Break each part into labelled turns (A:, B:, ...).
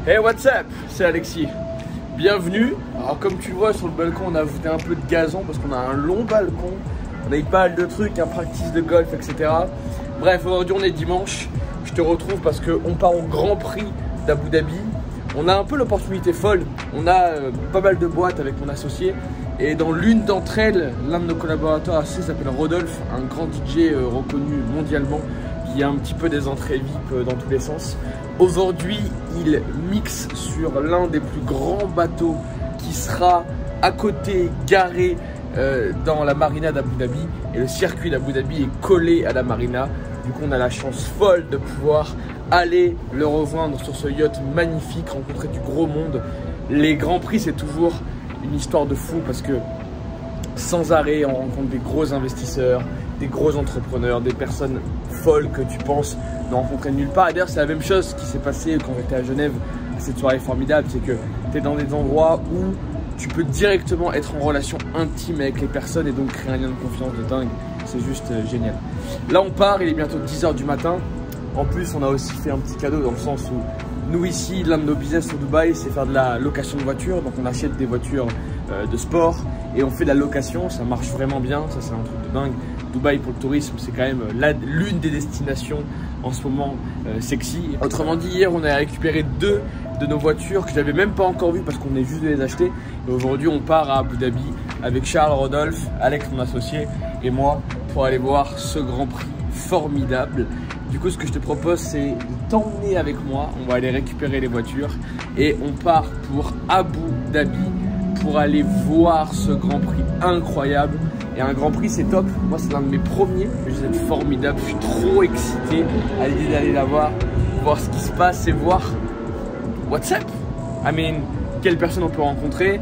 A: Hey, what's up? C'est Alexis. Bienvenue. Alors comme tu vois sur le balcon, on a ajouté un peu de gazon parce qu'on a un long balcon. On a eu pas mal de trucs, un practice de golf, etc. Bref, aujourd'hui on est dimanche. Je te retrouve parce qu'on part au Grand Prix d'Abu Dhabi. On a un peu l'opportunité folle. On a pas mal de boîtes avec mon associé. Et dans l'une d'entre elles, l'un de nos collaborateurs associés s'appelle Rodolphe, un grand DJ reconnu mondialement qui a un petit peu des entrées VIP dans tous les sens. Aujourd'hui, il mixe sur l'un des plus grands bateaux qui sera à côté, garé dans la marina d'Abu Dhabi. Et le circuit d'Abu Dhabi est collé à la marina. Du coup, on a la chance folle de pouvoir aller le rejoindre sur ce yacht magnifique, rencontrer du gros monde. Les Grands Prix, c'est toujours une histoire de fou parce que sans arrêt, on rencontre des gros investisseurs, des gros entrepreneurs, des personnes folles que tu penses ne rencontrer nulle part. Et d'ailleurs, c'est la même chose qui s'est passé quand j'étais à Genève, cette soirée formidable. C'est que tu es dans des endroits où tu peux directement être en relation intime avec les personnes et donc créer un lien de confiance de dingue. C'est juste génial. Là, on part, il est bientôt 10 h du matin. En plus, on a aussi fait un petit cadeau dans le sens où nous ici, l'un de nos business au Dubaï, c'est faire de la location de voitures. Donc on achète des voitures de sport et on fait de la location. Ça marche vraiment bien, ça c'est un truc de dingue. Dubaï pour le tourisme, c'est quand même l'une des destinations en ce moment sexy. Autrement dit, hier on a récupéré 2 de nos voitures que j'avais même pas encore vues parce qu'on est juste de les acheter. Et aujourd'hui on part à Abu Dhabi avec Charles, Rodolphe, Alex mon associé et moi pour aller voir ce Grand Prix formidable. Du coup, ce que je te propose, c'est de t'emmener avec moi. On va aller récupérer les voitures et on part pour Abu Dhabi pour aller voir ce Grand Prix incroyable. Et un Grand Prix, c'est top. Moi, c'est l'un de mes premiers. Mais je vais être formidable. Je suis trop excité à l'idée d'aller la voir ce qui se passe et voir what's up. I mean, quelle personne on peut rencontrer.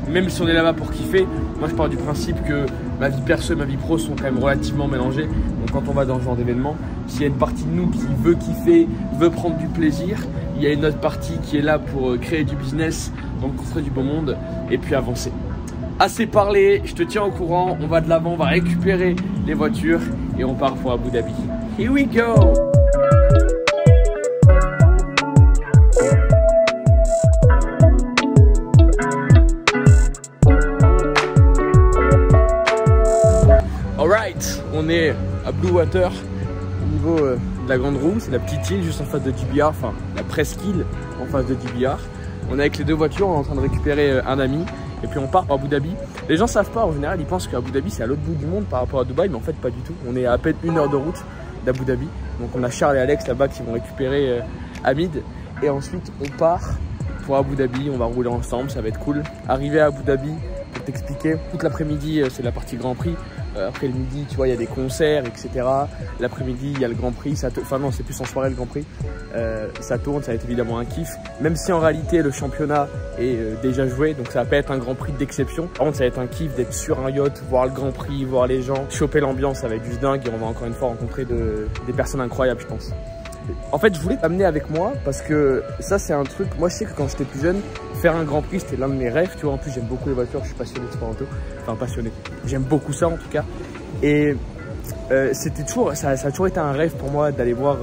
A: Même si on est là-bas pour kiffer, moi je pars du principe que ma vie perso et ma vie pro sont quand même relativement mélangées. Donc quand on va dans ce genre d'événement, s'il y a une partie de nous qui veut kiffer, veut prendre du plaisir, il y a une autre partie qui est là pour créer du business, rencontrer du beau monde et puis avancer. Assez parlé, je te tiens au courant, on va de l'avant, on va récupérer les voitures et on part pour Abu Dhabi. Here we go! On est à Blue Water au niveau de la grande roue, c'est la petite île juste en face de DBR, enfin la presqu'île en face de DBR. On est avec les 2 voitures, on est en train de récupérer un ami et puis on part pour Abu Dhabi. Les gens savent pas, en général ils pensent qu'Abu Dhabi c'est à l'autre bout du monde par rapport à Dubaï, mais en fait pas du tout. On est à peine 1 heure de route d'Abu Dhabi, donc on a Charles et Alex là-bas qui vont récupérer Hamid et ensuite on part pour Abu Dhabi, on va rouler ensemble, ça va être cool. Arrivé à Abu Dhabi, pour t'expliquer, toute l'après-midi c'est la partie Grand Prix. Après le midi, tu vois, il y a des concerts, etc. L'après-midi, il y a le Grand Prix. Enfin non, c'est plus en soirée le Grand Prix. Ça tourne, ça va être évidemment un kiff. Même si en réalité, le championnat est déjà joué. Donc ça va pas être un Grand Prix d'exception. Par contre, ça va être un kiff d'être sur un yacht, voir le Grand Prix, voir les gens, choper l'ambiance. Ça va être juste dingue et on va encore une fois rencontrer des personnes incroyables, je pense. En fait, je voulais t'amener avec moi parce que ça, c'est un truc. Moi, je sais que quand j'étais plus jeune, faire un Grand Prix, c'était l'un de mes rêves. Tu vois, en plus, j'aime beaucoup les voitures. Je suis passionné de sport auto. Enfin, passionné. J'aime beaucoup ça, en tout cas. Et c'était toujours, ça a toujours été un rêve pour moi d'aller voir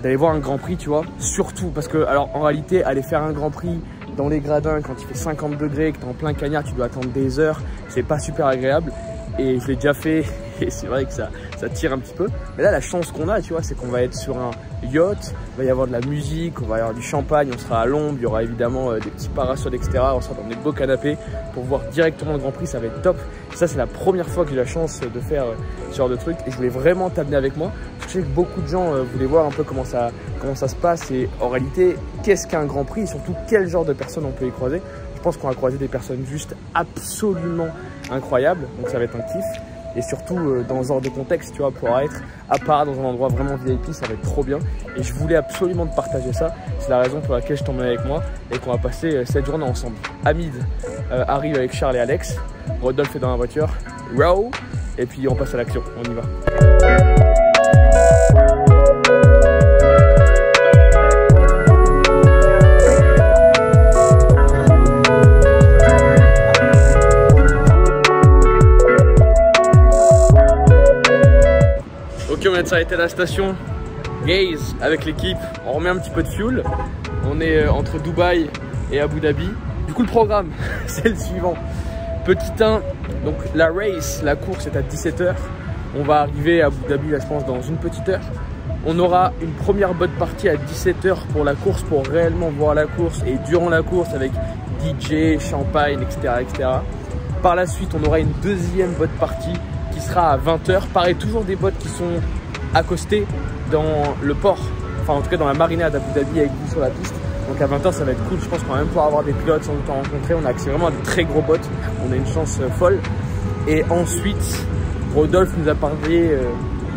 A: un Grand Prix, tu vois. Surtout parce que, alors, en réalité, aller faire un Grand Prix dans les gradins quand il fait 50 degrés, que t'es en plein cagnard, tu dois attendre des heures. C'est pas super agréable. Et je l'ai déjà fait. Et c'est vrai que ça tire un petit peu. Mais là, la chance qu'on a, tu vois, c'est qu'on va être sur un yacht, il va y avoir de la musique, on va y avoir du champagne, on sera à l'ombre, il y aura évidemment des petits parasols, etc. On sera dans des beaux canapés pour voir directement le Grand Prix, ça va être top. Ça, c'est la première fois que j'ai la chance de faire ce genre de truc et je voulais vraiment t'amener avec moi. Je sais que beaucoup de gens voulaient voir un peu comment ça se passe et en réalité, qu'est-ce qu'un Grand Prix et surtout quel genre de personnes on peut y croiser. Je pense qu'on va croiser des personnes juste absolument incroyables, donc ça va être un kiff. Et surtout dans ce genre de contexte, tu vois, pour être à part dans un endroit vraiment VIP, ça va être trop bien. Et je voulais absolument te partager ça. C'est la raison pour laquelle je t'emmène avec moi et qu'on va passer cette journée ensemble. Hamid arrive avec Charles et Alex. Rodolphe est dans la voiture. Row. Et puis on passe à l'action. On y va. on vient de s'arrêter à la station Gaze avec l'équipe. On remet un petit peu de fuel. On est entre Dubaï et Abu Dhabi. Du coup, le programme, c'est le suivant. Petit 1, donc la race, la course est à 17 h. On va arriver à Abu Dhabi, là, je pense, dans une petite heure. On aura une première bonne partie à 17 h pour la course, pour réellement voir la course. Et durant la course, avec DJ, champagne, etc., etc. Par la suite, on aura une deuxième bonne partie qui sera à 20 h. Pareil, toujours des bottes qui sont accostées dans le port. Enfin, en tout cas, dans la marina d'Abu Dhabi avec vous sur la piste. Donc à 20 h, ça va être cool. Je pense qu'on va même pouvoir avoir des pilotes sans doute en rencontrer. On a accès vraiment à de très gros bottes. On a une chance folle. Et ensuite, Rodolphe nous a parlé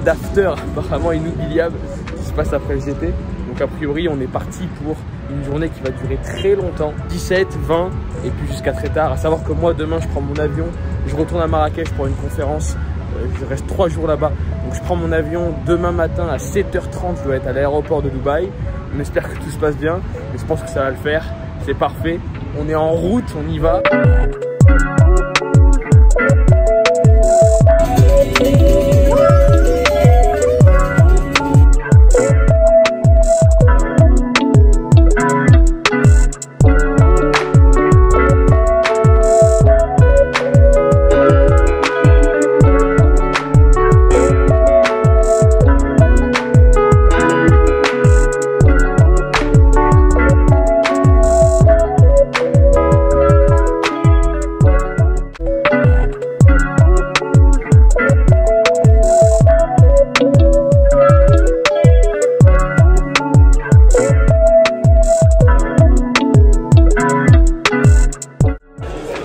A: d'after apparemment inoubliable qui se passe après le GP. Donc a priori, on est parti pour une journée qui va durer très longtemps, 17, 20 et puis jusqu'à très tard. À savoir que moi demain je prends mon avion, je retourne à Marrakech pour une conférence, je reste 3 jours là-bas. Donc je prends mon avion demain matin à 7 h 30, je dois être à l'aéroport de Dubaï. On espère que tout se passe bien, mais je pense que ça va le faire, c'est parfait. On est en route, on y va.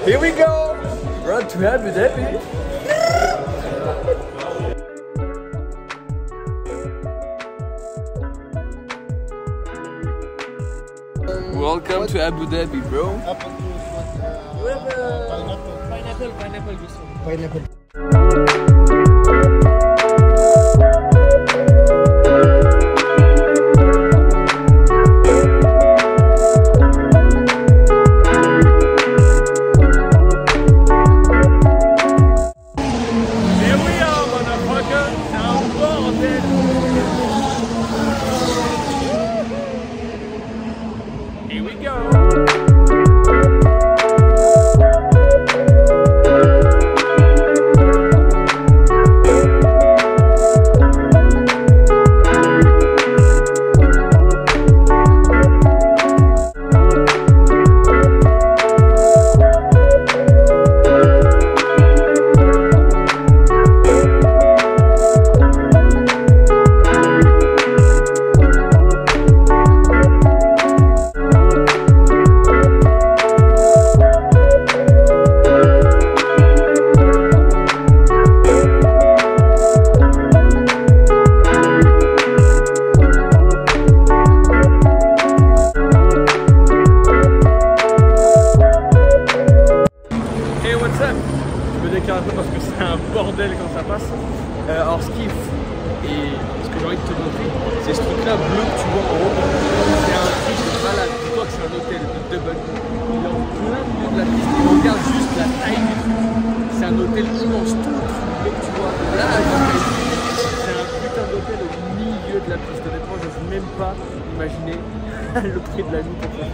A: Here we go! Run to Abu Dhabi! Welcome to Abu Dhabi, bro.
B: We have pineapple juice. Pineapple.
A: Here we go. Un peu parce que c'est un bordel quand ça passe. Alors ce qui est fou et ce que j'ai envie de te montrer, c'est ce truc là bleu que tu vois en haut. C'est un truc de malade. Dis-toi que c'est un hôtel de double. Il est en plein milieu de la piste et regarde juste la taille du truc. C'est un hôtel immense, tout le truc que tu vois là. C'est un putain d'hôtel au milieu de la piste. Honnêtement, je ne sais même pas imaginer le prix de la nuit pour ça.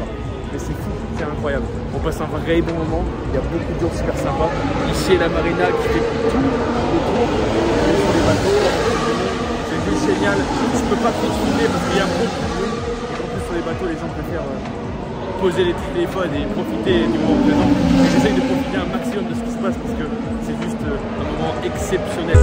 A: Mais c'est fou, c'est incroyable. On passe un vrai bon moment, il y a beaucoup de jours super sympas. Ici, la marina qui fait tout autour, sur les bateaux, c'est juste génial. Je peux pas trop filmer parce qu'il y a beaucoup de bruit. Et en plus, sur les bateaux, les gens préfèrent poser les téléphones et profiter du moment présent. Et j'essaye de profiter un maximum de ce qui se passe parce que c'est juste un moment exceptionnel.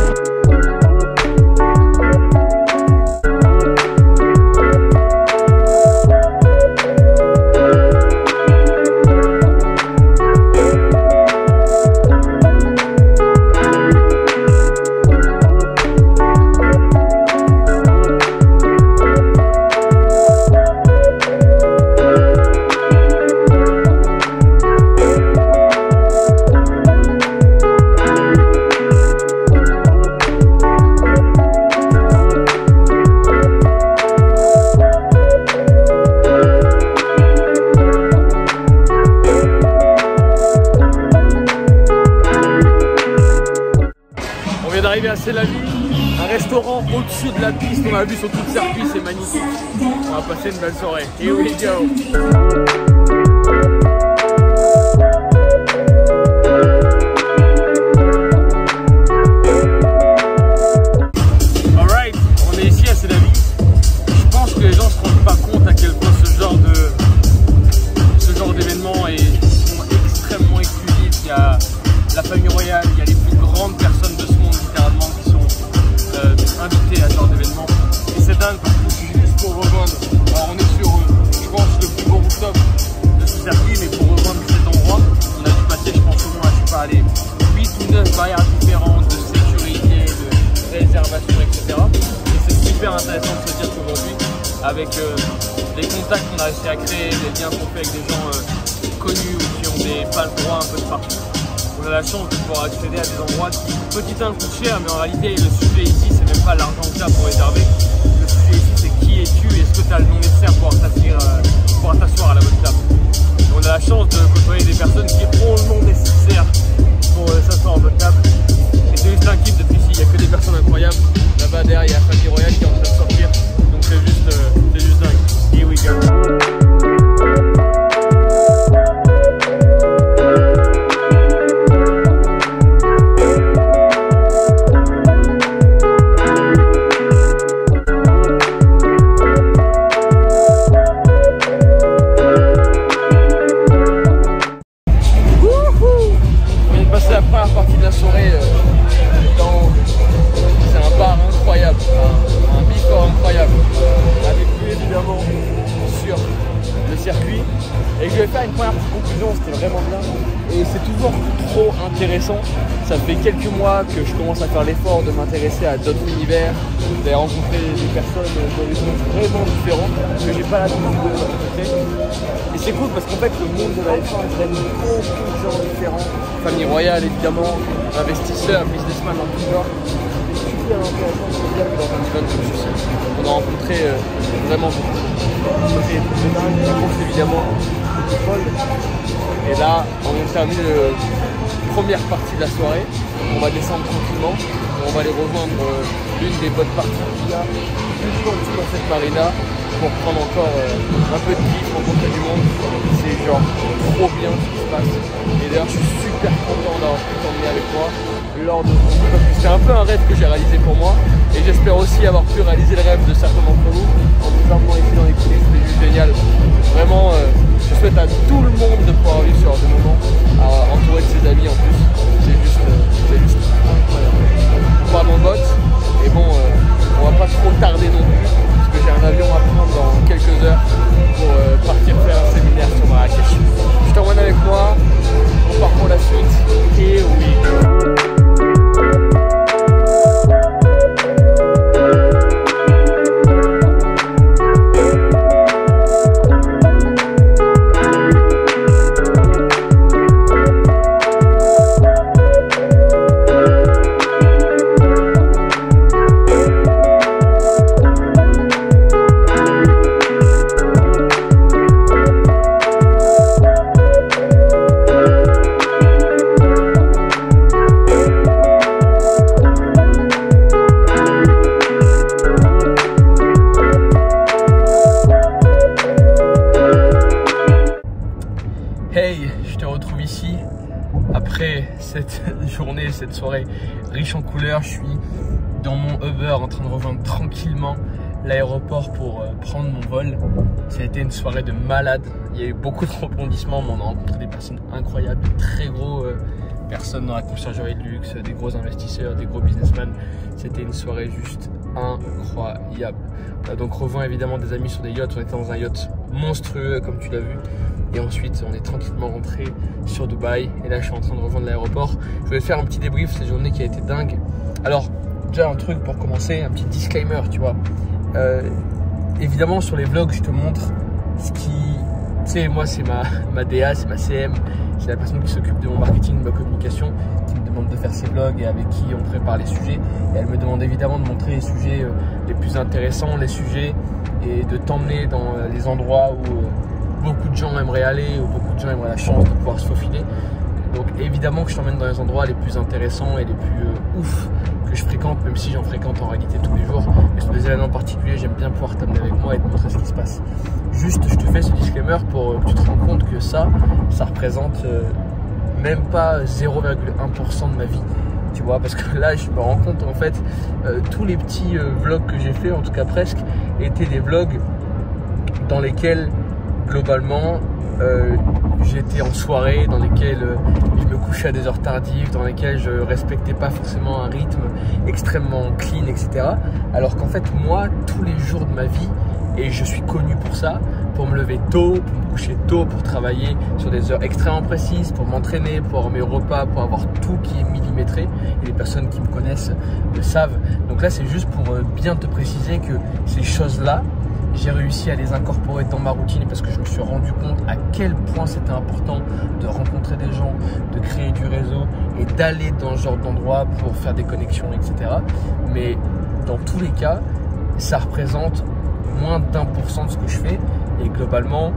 A: restaurant au-dessus de la piste, on a vu sur tout le circuit, c'est magnifique. On va passer une belle soirée. Here we go. Intéressant de se dire qu'aujourd'hui, avec les contacts qu'on a réussi à créer, les liens qu'on fait avec des gens connus ou qui ont des passe-droits un peu de partout, on a la chance de pouvoir accéder à des endroits qui, petit 1, coûtent cher, mais en réalité, le sujet ici, c'est même pas l'argent que tu as pour réserver. Le sujet ici, c'est qui es-tu et est-ce que tu as le nom nécessaire pour pouvoir t'asseoir à la bonne table. Et on a la chance de côtoyer des personnes qui ont le nom nécessaire pour s'asseoir en bonne table. Et c'est juste un kiff depuis ici, il n'y a que des personnes incroyables. Là-bas derrière, il y a Famille Royale qui est en train de sortir, donc c'est juste dingue. Here we go. On vient de passer la première partie de la soirée dans... C'est un bar incroyable, un bifort incroyable, avec vue évidemment sur le circuit. Et je vais faire une première petite conclusion, c'était vraiment bien. Et c'est toujours trop intéressant. Ça fait quelques mois que je commence à faire l'effort de m'intéresser à d'autres univers, d'aller rencontrer des personnes d'horizons vraiment différents, que j'ai pas l'habitude de rencontrer. Et c'est cool parce qu'en fait le monde de la F1 j'aime beaucoup de gens différents. Famille Royale évidemment, investisseurs, businessmen en tout genre. Super intéressant de se dire que dans un event comme ceci, on a rencontré vraiment beaucoup. C'était de dingue, la course évidemment, c'était folle. Et là, on termine la première partie de la soirée. On va descendre tranquillement. On va aller rejoindre l'une des bonnes parties qu'il y a juste en dessous dans cette marina pour prendre encore un peu de kiff, rencontrer du monde. C'est genre trop bien ce qui se passe. Et d'ailleurs, je suis super content d'avoir pu t'emmener avec moi lors de ce parce que c'est un peu un rêve que j'ai réalisé pour moi. Et j'espère aussi avoir pu réaliser le rêve de certains d'entre vous en vous emmenant ici dans les coulisses. C'était juste génial. Vraiment, je souhaite à tout le monde de pouvoir vivre sur ce moment, entouré de ses amis en plus. C'est juste incroyable. On part en botte et bon, on va pas trop tarder non plus parce que j'ai un avion à prendre dans quelques heures pour partir faire un séminaire sur Marrakech. Je t'emmène avec moi, on part pour la suite. Here we go. Hey, je te retrouve ici après cette journée, cette soirée riche en couleurs. Je suis dans mon Uber en train de rejoindre tranquillement l'aéroport pour prendre mon vol. Ça a été une soirée de malade. Il y a eu beaucoup de rebondissements, mais on a rencontré des personnes incroyables, de très gros personnes dans la conciergerie de luxe, des gros investisseurs, des gros businessmen. C'était une soirée juste incroyable. On a donc rejoint évidemment des amis sur des yachts. On était dans un yacht monstrueux comme tu l'as vu. Et ensuite on est tranquillement rentré sur Dubaï. Et là je suis en train de rejoindre l'aéroport. Je vais faire un petit débrief de cette journée qui a été dingue. Alors déjà un truc pour commencer, un petit disclaimer tu vois. Évidemment sur les vlogs je te montre ce qui... Tu sais moi c'est ma DA, c'est ma CM. C'est la personne qui s'occupe de mon marketing, de ma communication, qui me demande de faire ses vlogs et avec qui on prépare les sujets. Et elle me demande évidemment de montrer les sujets les plus intéressants, les sujets, et de t'emmener dans les endroits où beaucoup de gens aimeraient aller, où beaucoup de gens aimeraient la chance de pouvoir se faufiler. Donc évidemment que je t'emmène dans les endroits les plus intéressants et les plus ouf que je fréquente, même si j'en fréquente en réalité tous les jours. Mais sur des événements particuliers, j'aime bien pouvoir t'amener avec moi et te montrer ce qui se passe. Juste, je te fais ce disclaimer pour que tu te rends compte que ça représente même pas 0,1% de ma vie. Tu vois, parce que là, je me rends compte, en fait, tous les petits vlogs que j'ai fait, en tout cas presque, étaient des vlogs dans lesquels, globalement, j'étais en soirée, dans lesquelles je me couchais à des heures tardives, dans lesquelles je respectais pas forcément un rythme extrêmement clean, etc. Alors qu'en fait, moi, tous les jours de ma vie, et je suis connu pour ça, pour me lever tôt, pour me coucher tôt, pour travailler sur des heures extrêmement précises, pour m'entraîner, pour avoir mes repas, pour avoir tout qui est millimétré. Et les personnes qui me connaissent le savent. Donc là, c'est juste pour bien te préciser que ces choses-là, j'ai réussi à les incorporer dans ma routine parce que je me suis rendu compte à quel point c'était important de rencontrer des gens, de créer du réseau et d'aller dans ce genre d'endroit pour faire des connexions, etc. Mais dans tous les cas, ça représente moins d'1% de ce que je fais. Et globalement,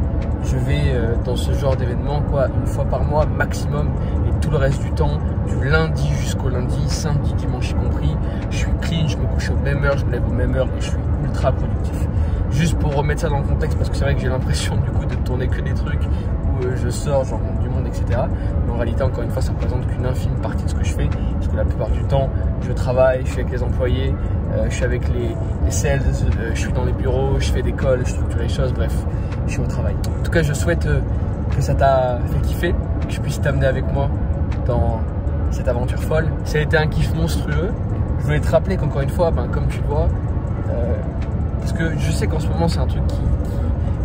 A: je vais dans ce genre d'événement une fois par mois maximum. Et tout le reste du temps, du lundi jusqu'au lundi, samedi, dimanche y compris, je suis clean, je me couche aux mêmes heures, je me lève aux mêmes heures et je suis ultra productif. Juste pour remettre ça dans le contexte, parce que c'est vrai que j'ai l'impression du coup de tourner que des trucs où je sors, je rencontre du monde, etc. Mais en réalité, encore une fois, ça représente qu'une infime partie de ce que je fais. Parce que la plupart du temps, je travaille, je suis avec les employés, je suis avec les sales, je suis dans les bureaux, je fais des calls, je structure les choses, bref, je suis au travail. En tout cas, je souhaite que ça t'a fait kiffer, que je puisse t'amener avec moi dans cette aventure folle. Ça a été un kiff monstrueux. Je voulais te rappeler qu'encore une fois, comme tu le vois, parce que je sais qu'en ce moment, c'est un truc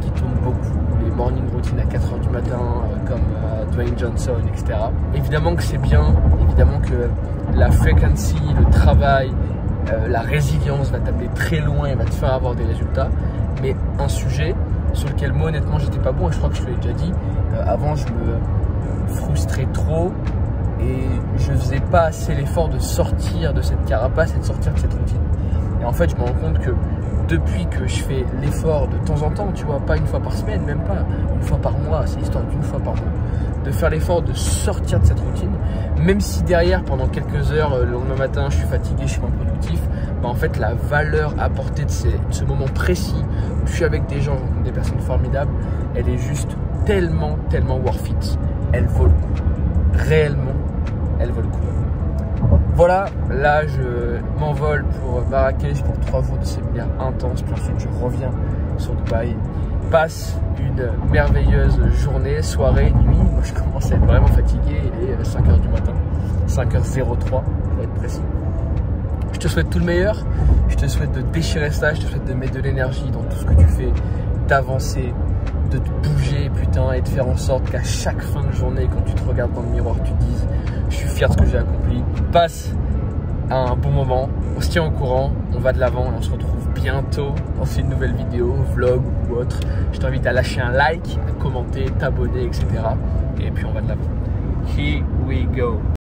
A: qui tourne beaucoup, les morning routines à 4 h du matin, comme Dwayne Johnson, etc. Évidemment que c'est bien, évidemment que la frequency, le travail, la résilience va t'amener très loin et va te faire avoir des résultats. Mais un sujet sur lequel moi honnêtement j'étais pas bon, et je crois que je te l'ai déjà dit, avant je me frustrais trop et je faisais pas assez l'effort de sortir de cette carapace et de sortir de cette routine. Et en fait je me rends compte que depuis que je fais l'effort de temps en temps, tu vois, pas une fois par semaine, même pas une fois par mois, c'est l'histoire d'une fois par mois, de faire l'effort de sortir de cette routine, même si derrière, pendant quelques heures, le lendemain matin, je suis fatigué, je suis moins productif, en fait, la valeur apportée de ce moment précis où je suis avec des gens, des personnes formidables, elle est juste tellement worth it. Elle vaut le coup. Réellement, elle vaut le coup. Voilà, là je m'envole pour Marrakech pour 3 jours de séminaire intense, puis ensuite je reviens sur Dubaï. Passe une merveilleuse journée, soirée, nuit. Moi je commence à être vraiment fatigué, il est 5 h du matin, 5h03 pour être précis. Je te souhaite tout le meilleur, je te souhaite de déchirer ça, je te souhaite de mettre de l'énergie dans tout ce que tu fais, d'avancer, de te bouger putain et de faire en sorte qu'à chaque fin de journée, quand tu te regardes dans le miroir, tu te dises je suis fier de ce que j'ai accompli. Passe un bon moment, on se tient au courant, on va de l'avant et on se retrouve bientôt dans une nouvelle vidéo, vlog ou autre. Je t'invite à lâcher un like, à commenter, t'abonner, etc. Et puis on va de l'avant. Here we go.